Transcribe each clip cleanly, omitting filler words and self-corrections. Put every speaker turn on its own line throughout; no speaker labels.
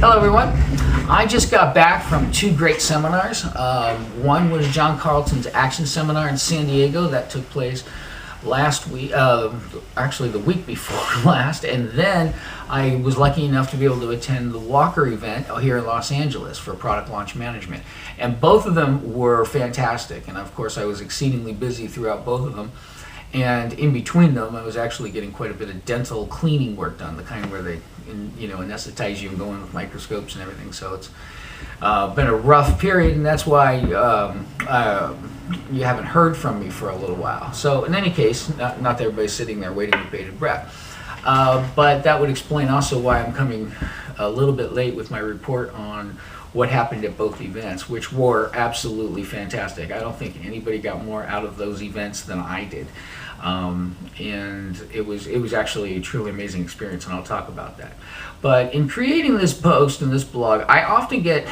Hello everyone. I just got back from two great seminars. One was John Carlton's Action Seminar in San Diego that took place last week, actually the week before last, and then I was lucky enough to be able to attend the Walker event here in Los Angeles for product launch management. And both of them were fantastic, and of course I was exceedingly busy throughout both of them. And in between them, I was actually getting quite a bit of dental cleaning work done, the kind where they, anesthetize you and go in with microscopes and everything. So it's been a rough period, and that's why you haven't heard from me for a little while. So in any case, not that everybody's sitting there waiting with bated breath. But that would explain also why I'm coming a little bit late with my report on what happened at both events, which were absolutely fantastic. I don't think anybody got more out of those events than I did. And it was actually a truly amazing experience, and I'll talk about that. But in creating this post and this blog, I often get,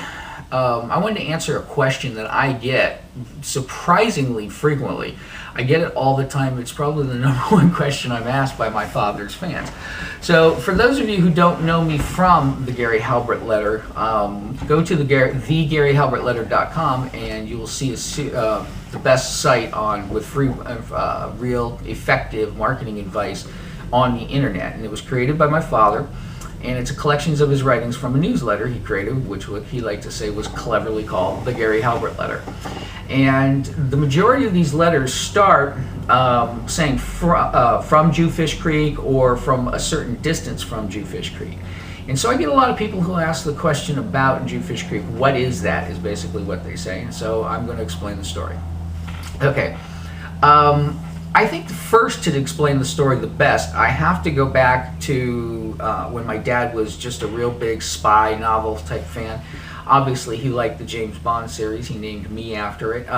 I wanted to answer a question that I get surprisingly frequently. I get it all the time. It's probably the number one question I'm asked by my father's fans. So for those of you who don't know me from the Gary Halbert letter, go to thegaryhalbertletter.com and you will see the best site with free, real, effective marketing advice on the internet. And it was created by my father, and it's a collection of his writings from a newsletter he created, which he liked to say was cleverly called the Gary Halbert letter. And the majority of these letters start saying from Jewfish Creek or from a certain distance from Jewfish Creek. And so I get a lot of people who ask the question about Jewfish Creek. What is that, is basically what they say. And so I'm going to explain the story. Okay. I think first, to explain the story the best, I have to go back to when my dad was just a real big spy novel type fan. Obviously, he liked the James Bond series. He named me after it.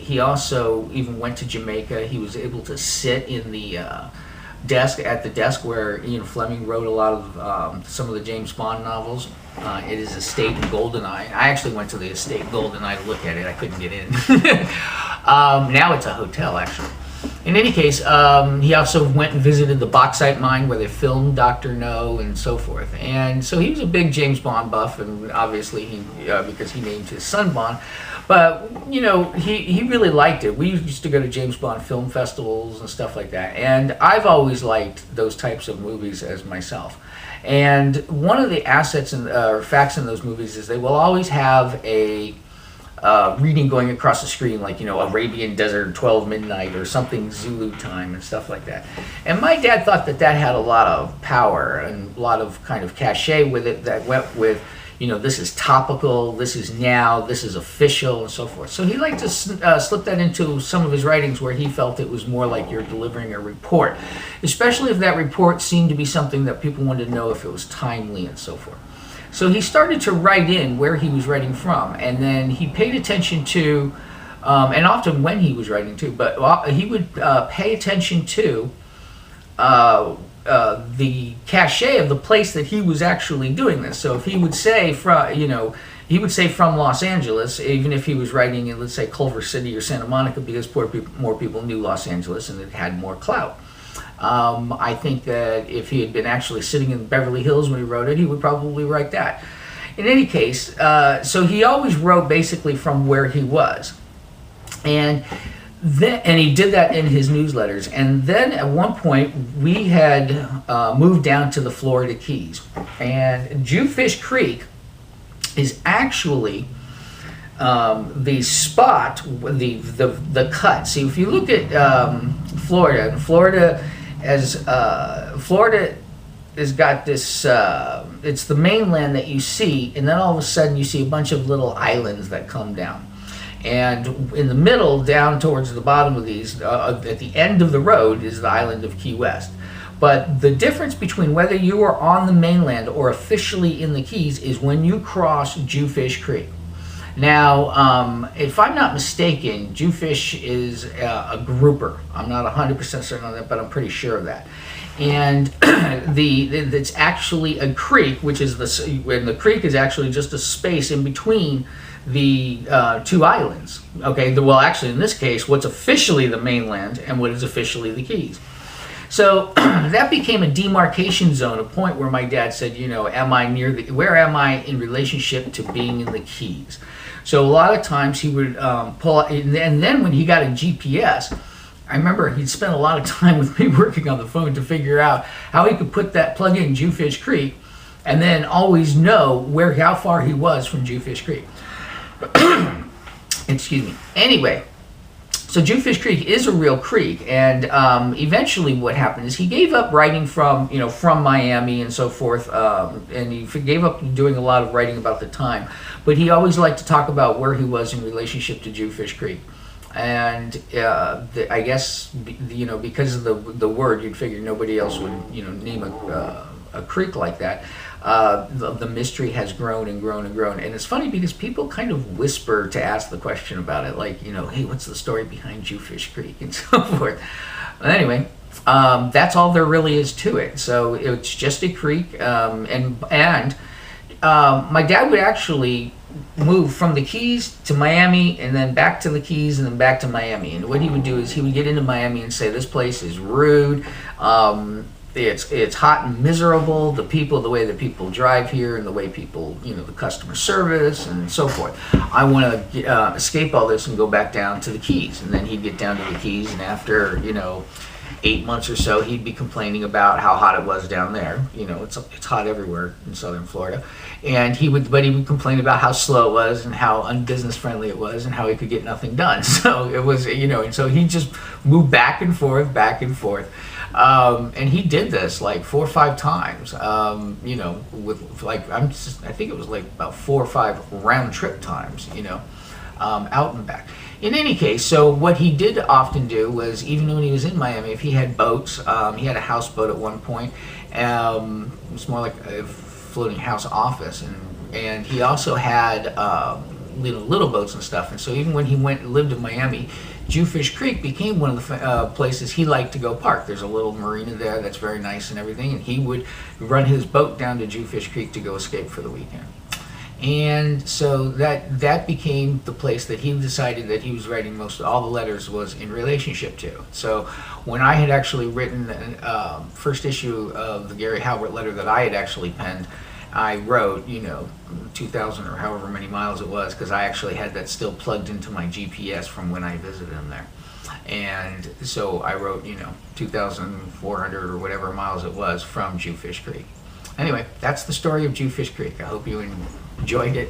He also even went to Jamaica. He was able to sit in the desk where Ian Fleming wrote a lot of some of the James Bond novels. It is Estate Goldeneye. I actually went to the Estate Goldeneye to look at it. I couldn't get in. Now it's a hotel, actually. In any case, he also went and visited the bauxite mine where they filmed Dr. No and so forth. And so he was a big James Bond buff, and obviously because he named his son Bond. But, he really liked it. We used to go to James Bond film festivals and stuff like that. And I've always liked those types of movies as myself. And one of the assets or facts in those movies is they will always have a reading going across the screen, like, Arabian Desert, 12 midnight, or something Zulu time and stuff like that. And my dad thought that had a lot of power and a lot of kind of cachet with it that went with, this is topical, this is now, this is official, and so forth. So he liked to slip that into some of his writings where he felt it was more like you're delivering a report, especially if that report seemed to be something that people wanted to know if it was timely and so forth. So he started to write in where he was writing from, and then he paid attention to, and often when he was writing too, but he would pay attention to the cachet of the place that he was actually doing this. So if he would say he would say from Los Angeles, even if he was writing in, let's say, Culver City or Santa Monica, because more people knew Los Angeles and it had more clout. I think that if he had been actually sitting in Beverly Hills when he wrote it, he would probably write that. In any case, so he always wrote basically from where he was. And he did that in his newsletters. And then at one point, we had moved down to the Florida Keys. And Jewfish Creek is actually the spot, the cut. See, if you look at Florida has got this, it's the mainland that you see, and then all of a sudden you see a bunch of little islands that come down. And in the middle, down towards the bottom of these, at the end of the road, is the island of Key West. But the difference between whether you are on the mainland or officially in the Keys is when you cross Jewfish Creek. Now, if I'm not mistaken, Jewfish is a grouper. I'm not 100% certain on that, but I'm pretty sure of that. And it's actually a creek, which is the creek is actually just a space in between the two islands. Okay, well, actually, in this case, what's officially the mainland and what is officially the Keys. So that became a demarcation zone, a point where my dad said, am I where am I in relationship to being in the Keys? So a lot of times he would pull out, and then when he got a GPS, I remember he'd spent a lot of time with me working on the phone to figure out how he could plug in Jewfish Creek, and then always know how far he was from Jewfish Creek. Excuse me. Anyway, so Jewfish Creek is a real creek, and eventually what happened is he gave up writing from Miami and so forth, and he gave up doing a lot of writing about the time, but he always liked to talk about where he was in relationship to Jewfish Creek. And I guess because of the word, you'd figure nobody else would name a creek like that. The mystery has grown and grown and grown, and it's funny because people kind of whisper to ask the question about it, like hey, what's the story behind Jewfish Creek and so forth. But anyway, that's all there really is to it. So it's just a creek, and my dad would actually move from the Keys to Miami, and then back to the Keys, and then back to Miami. And what he would do is he would get into Miami and say, this place is rude, it's hot and miserable, the way that people drive here, and the way people, the customer service and so forth. I want to escape all this and go back down to the Keys. And then he'd get down to the Keys, and after 8 months or so, he'd be complaining about how hot it was down there. It's hot everywhere in southern Florida. And he would complain about how slow it was and how unbusiness friendly it was and how he could get nothing done. So it was, and so he just moved back and forth, back and forth. And he did this like 4 or 5 times, with I think it was like about 4 or 5 round trip times, out and back. In any case, so what he did often do was, even when he was in Miami, if he had boats, he had a houseboat at one point. It was more like a floating house office, and he also had little boats and stuff. And so even when he lived in Miami, Jewfish Creek became one of the places he liked to go park. There's a little marina there that's very nice and everything, and he would run his boat down to Jewfish Creek to go escape for the weekend. And so that became the place that he decided that he was writing most all the letters was in relationship to. So when I had actually written the first issue of the Gary Halbert letter that I had actually penned, I wrote 2,000 or however many miles it was, because I actually had that still plugged into my GPS from when I visited him there. And so I wrote 2,400 or whatever miles it was from Jewfish Creek. Anyway, that's the story of Jewfish Creek. I hope you enjoyed it.